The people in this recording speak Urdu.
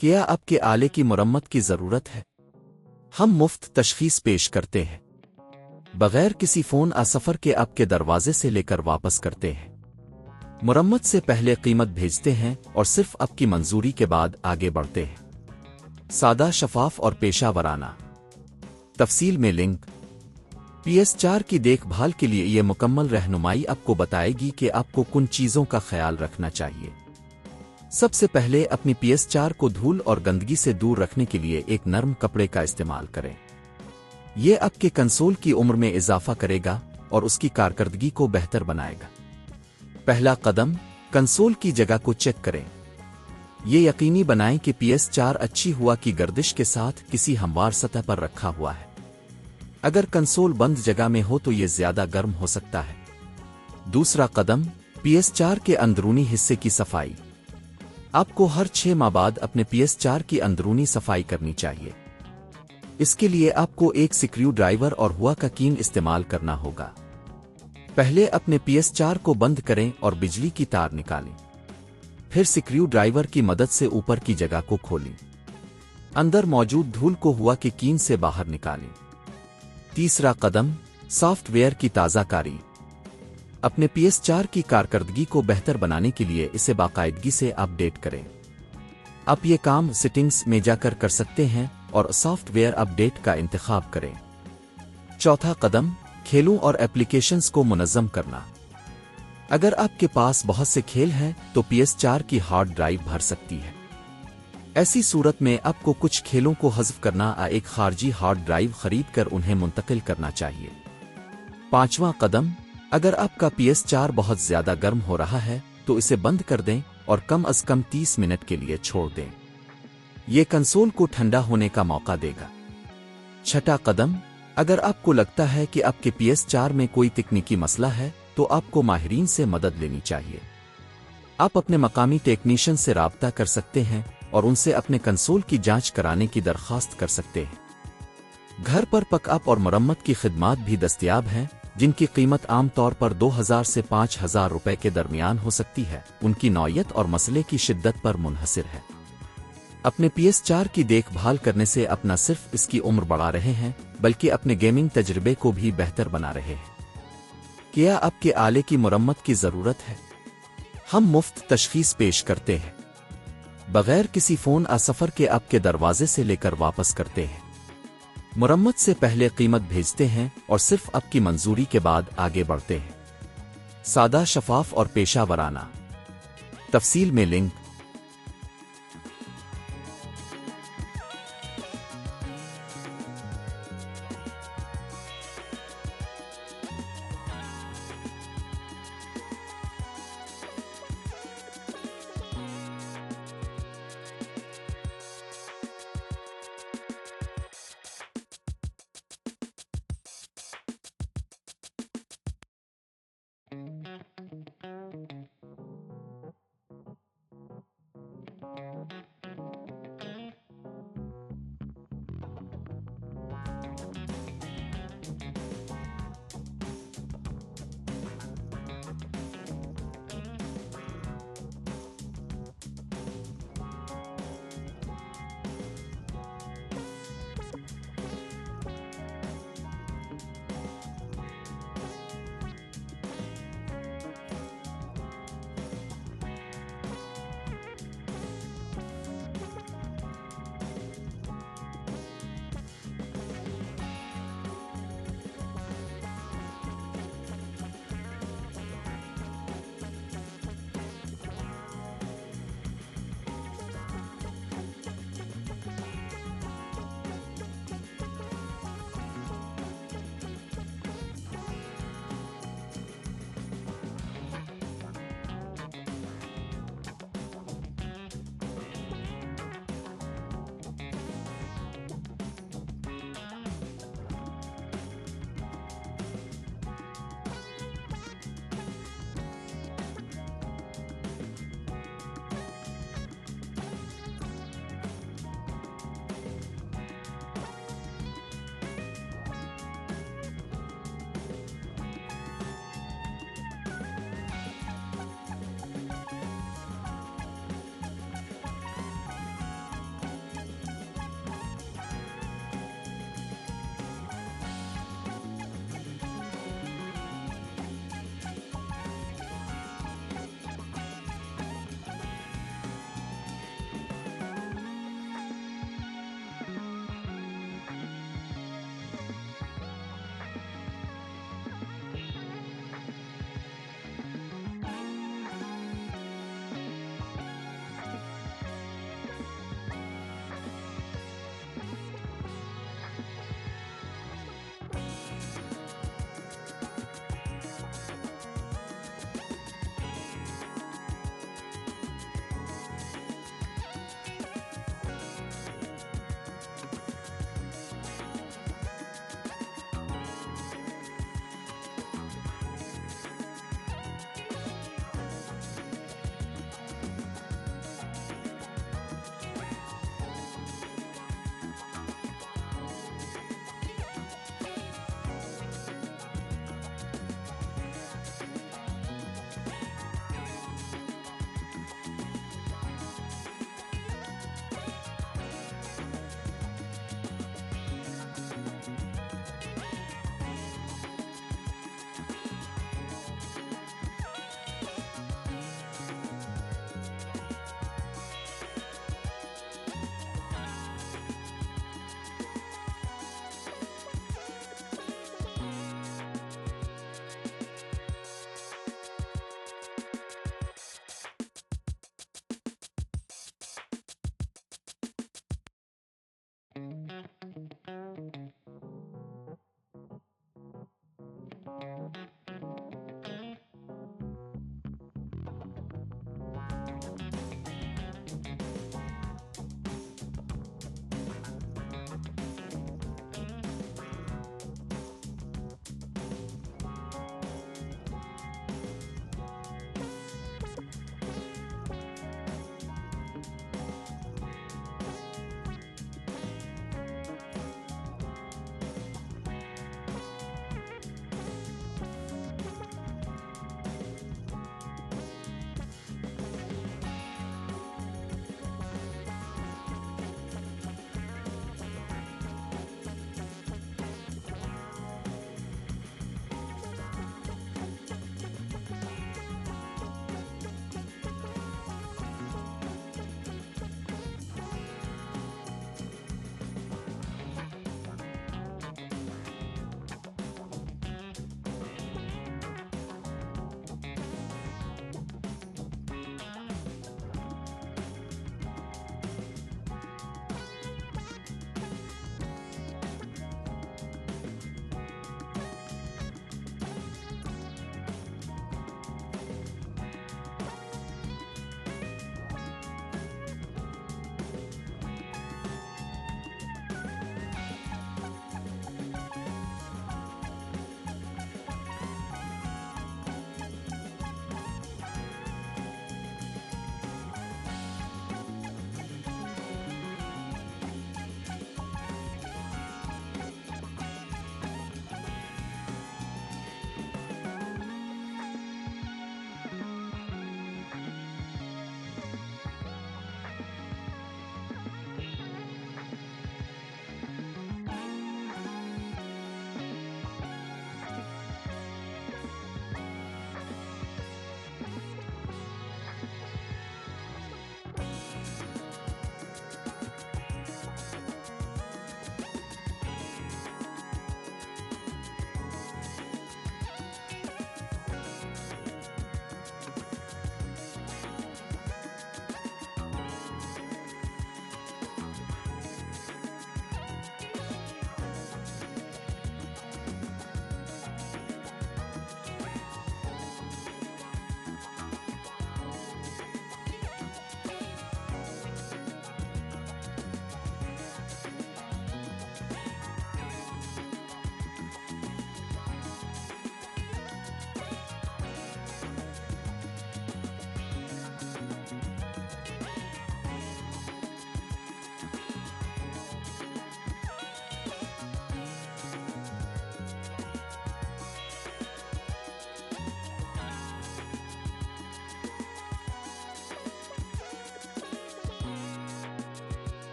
کیا آپ کے آلے کی مرمت کی ضرورت ہے؟ ہم مفت تشخیص پیش کرتے ہیں بغیر کسی فون سفر کے آپ کے دروازے سے لے کر واپس کرتے ہیں۔ مرمت سے پہلے قیمت بھیجتے ہیں اور صرف آپ کی منظوری کے بعد آگے بڑھتے ہیں۔ سادہ، شفاف اور پیشہ ورانہ۔ تفصیل میں لنک۔ PS4 کی دیکھ بھال کے لیے یہ مکمل رہنمائی آپ کو بتائے گی کہ آپ کو کن چیزوں کا خیال رکھنا چاہیے۔ سب سے پہلے اپنی PS4 کو دھول اور گندگی سے دور رکھنے کے لیے ایک نرم کپڑے کا استعمال کریں۔ یہ آپ کے کنسول کی عمر میں اضافہ کرے گا اور اس کی کارکردگی کو بہتر بنائے گا۔ پہلا قدم، کنسول کی جگہ کو چیک کریں۔ یہ یقینی بنائیں کہ PS4 اچھی ہوا کی گردش کے ساتھ کسی ہموار سطح پر رکھا ہوا ہے۔ اگر کنسول بند جگہ میں ہو تو یہ زیادہ گرم ہو سکتا ہے۔ دوسرا قدم، PS4 کے اندرونی حصے کی صفائی۔ آپ کو ہر 6 ماہ بعد اپنے PS4 کی اندرونی صفائی کرنی چاہیے۔ اس کے لیے آپ کو ایک سکریو ڈرائیور اور ہوا کا کین استعمال کرنا ہوگا۔ پہلے اپنے PS4 کو بند کریں اور بجلی کی تار نکالیں۔ پھر سکریو ڈرائیور کی مدد سے اوپر کی جگہ کو کھولیں۔ اندر موجود دھول کو ہوا کے کین سے باہر نکالیں۔ تیسرا قدم، سافٹ ویئر کی تازہ کاری۔ اپنے PS4 کی کارکردگی کو بہتر بنانے کے لیے اسے باقاعدگی سے اپ ڈیٹ کریں۔ آپ یہ کام سیٹنگز میں جا کر سکتے ہیں اور سافٹ ویئر اپ ڈیٹ کا انتخاب کریں۔ چوتھا قدم، کھیلوں اور ایپلیکیشنز کو منظم کرنا۔ اگر آپ کے پاس بہت سے کھیل ہیں تو PS4 کی ہارڈ ڈرائیو بھر سکتی ہے۔ ایسی صورت میں آپ کو کچھ کھیلوں کو حذف کرنا ایک خارجی ہارڈ ڈرائیو خرید کر انہیں منتقل کرنا چاہیے۔ پانچواں قدم، اگر آپ کا PS4 بہت زیادہ گرم ہو رہا ہے تو اسے بند کر دیں اور کم از کم 30 منٹ کے لیے چھوڑ دیں۔ یہ کنسول کو ٹھنڈا ہونے کا موقع دے گا۔ چھٹا قدم، اگر آپ کو لگتا ہے کہ آپ کے PS4 میں کوئی تکنیکی مسئلہ ہے تو آپ کو ماہرین سے مدد لینی چاہیے۔ آپ اپنے مقامی ٹیکنیشین سے رابطہ کر سکتے ہیں اور ان سے اپنے کنسول کی جانچ کرانے کی درخواست کر سکتے ہیں۔ گھر پر پک اپ اور مرمت کی خدمات بھی دستیاب ہیں، جن کی قیمت عام طور پر 2000 سے 5000 روپے کے درمیان ہو سکتی ہے۔ ان کی نوعیت اور مسئلے کی شدت پر منحصر ہے۔ اپنے PS4 کی دیکھ بھال کرنے سے اپنا صرف اس کی عمر بڑھا رہے ہیں بلکہ اپنے گیمنگ تجربے کو بھی بہتر بنا رہے ہیں۔ کیا آپ کے آلے کی مرمت کی ضرورت ہے؟ ہم مفت تشخیص پیش کرتے ہیں بغیر کسی فون سفر کے آپ کے دروازے سے لے کر واپس کرتے ہیں۔ مرمت سے پہلے قیمت بھیجتے ہیں اور صرف آپ کی منظوری کے بعد آگے بڑھتے ہیں۔ سادہ، شفاف اور پیشہ ورانہ۔ تفصیل میں لنک۔